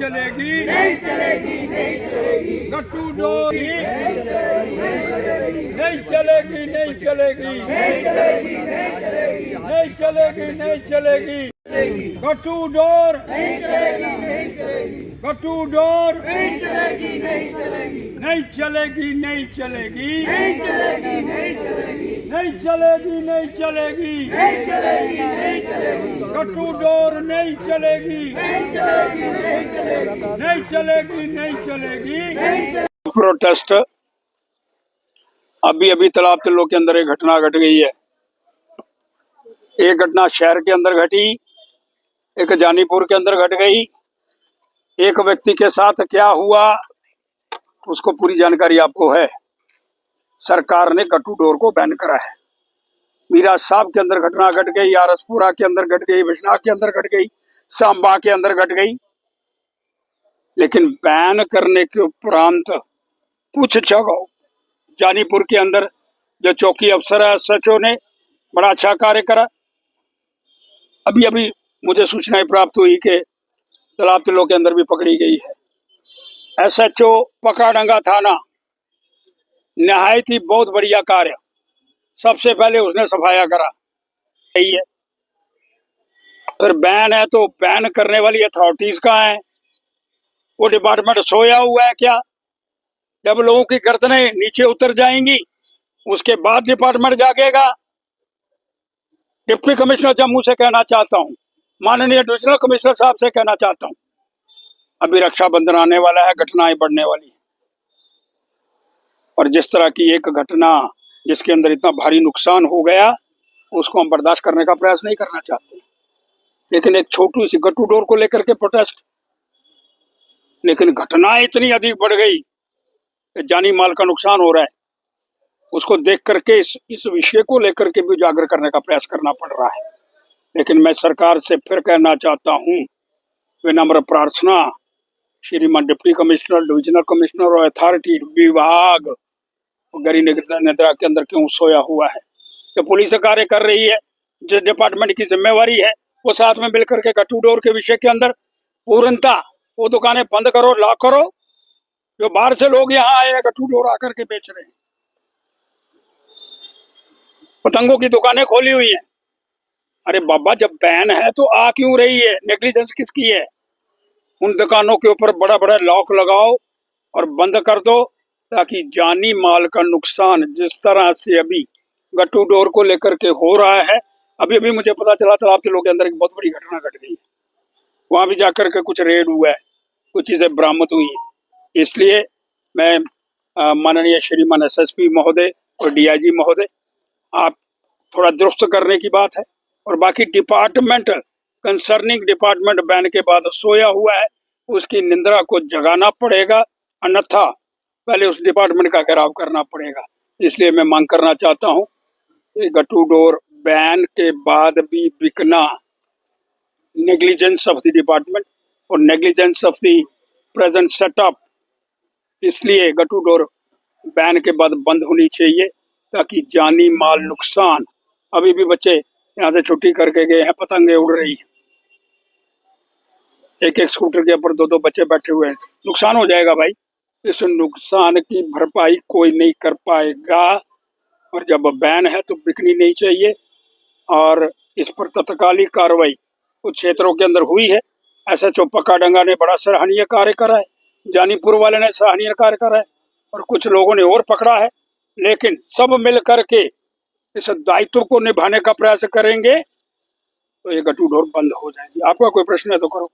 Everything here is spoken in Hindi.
चलेगी नहीं चलेगी नहीं चलेगी गट्टू डोर नहीं चलेगी नहीं चलेगी नहीं चलेगी नहीं चलेगी नहीं चलेगी नहीं चलेगी गट्टू डोर नहीं चलेगी नहीं चलेगी गट्टू डोर नहीं चलेगी नहीं चलेगी नहीं चलेगी नहीं चलेगी नहीं चलेगी नहीं चलेगी नहीं चलेगी नहीं चलेगी नहीं चलेगी नहीं चलेगी गट्टू डोर नहीं चलेगी नहीं चलेगी नहीं चलेगी नहीं चलेगी नहीं चलेगी प्रोटेस्ट अभी अभी तालाब तिल्लो के अंदर एक घटना घट गई है। एक घटना शहर के अंदर घटी, एक जानीपुर के अंदर घट गई। एक व्यक्ति के साथ क्या हुआ उसको पूरी जानकारी आपको है। सरकार ने गट्टू डोर को बैन करा है। मीरा साहब के अंदर घटना घट गई, आरसपुरा के अंदर घट गई, बिजनौर के अंदर घट गई, सांबा के अंदर घट गई। लेकिन बैन करने के उपरांत कुछ जगह जानीपुर के अंदर जो चौकी अफसर है एसएचओ ने बड़ा अच्छा कार्य करा। अभी अभी मुझे सूचनाएं प्राप्त हुई कि तालाब तिल्लो के अंदर भी पकड़ी गई है। एसएचओ पकड़ाडंगा थाना निहायत ही बहुत बढ़िया कार्य। सबसे पहले उसने सफाया करा यही है। फिर बैन है तो बैन करने वाली अथॉरिटीज कहाँ है? वो डिपार्टमेंट सोया हुआ है क्या? जब लोगों की गर्दनें नीचे उतर जाएंगी उसके बाद डिपार्टमेंट जागेगा। डिप्टी कमिश्नर जम्मू से कहना चाहता हूँ, माननीय डिविजनल कमिश्नर साहब से कहना चाहता हूँ, अभी रक्षाबंधन आने वाला है, घटनाएं बढ़ने वाली है और जिस तरह की एक घटना जिसके अंदर इतना भारी नुकसान हो गया उसको हम बर्दाश्त करने का प्रयास नहीं करना चाहते। लेकिन एक छोटी सी गट्टू डोर को लेकर के प्रोटेस्ट, लेकिन घटनाएं इतनी अधिक बढ़ गई कि जानी माल का नुकसान हो रहा है। उसको देख करके इस विषय को लेकर के भी उजागर करने का प्रयास करना पड़ रहा है। लेकिन मैं सरकार से फिर कहना चाहता हूँ, विनम्र प्रार्थना, श्रीमान डिप्टी कमिश्नर, डिविजनल कमिश्नर और अथॉरिटी विभाग गरी निद्रा के अंदर क्यों सोया हुआ है? जो पुलिस कार्य कर रही है, जिस डिपार्टमेंट की जिम्मेवारी है, वो साथ में मिलकर के गट्टू डोर के विषय के अंदर पूर्णता वो दुकानें बंद करो, लॉक करो। जो बाहर से लोग यहाँ आए हैं गट्टू डोर आकर के बेच रहे हैं, पतंगों की दुकानें खोली हुई हैं। अरे बाबा, जब बैन है तो आ क्यों रही है? नेग्लिजेंस किसकी है? उन दुकानों के ऊपर बड़ा बड़ा लॉक लगाओ और बंद कर दो, ताकि जानी माल का नुकसान जिस तरह से अभी गट्टू डोर को लेकर के हो रहा है। अभी अभी मुझे पता चला तालाब तिल्लो के अंदर एक बहुत बड़ी घटना घट गई है। वहां भी जाकर के कुछ रेड हुआ है, कुछ चीजें बरामद हुई है। इसलिए मैं माननीय श्रीमान एसएसपी महोदय और डीआईजी महोदय, आप थोड़ा दुरुस्त करने की बात है और बाकी डिपार्टमेंट कंसर्निंग डिपार्टमेंट बैन के बाद सोया हुआ है, उसकी निंदा को जगाना पड़ेगा, अन्यथा पहले उस डिपार्टमेंट का घेराव करना पड़ेगा। इसलिए मैं मांग करना चाहता हूँ कि गट्टू डोर बैन के बाद भी बिकना नेग्लिजेंस ऑफ द डिपार्टमेंट और negligence of the present setup. इसलिए गट्टू डोर बैन के बाद बंद होनी चाहिए, ताकि जानी माल नुकसान, अभी भी बच्चे यहाँ से छुट्टी करके गए हैं, पतंगे उड़ रही हैं, एक एक स्कूटर के ऊपर दो दो बच्चे बैठे हुए हैं, नुकसान हो जाएगा भाई। इस नुकसान की भरपाई कोई नहीं कर पाएगा और जब बैन है तो बिकनी नहीं चाहिए। और इस पर तत्कालिक कार्रवाई कुछ क्षेत्रों के अंदर हुई है। एसएचओ पकड़ाडंगा ने बड़ा सराहनीय कार्य करा है, जानीपुर वाले ने सराहनीय कार्य करा है और कुछ लोगों ने और पकड़ा है। लेकिन सब मिल करके इस दायित्व को निभाने का प्रयास करेंगे तो ये गट्टू डोर बंद हो जाएगी। आपका कोई प्रश्न है तो करो।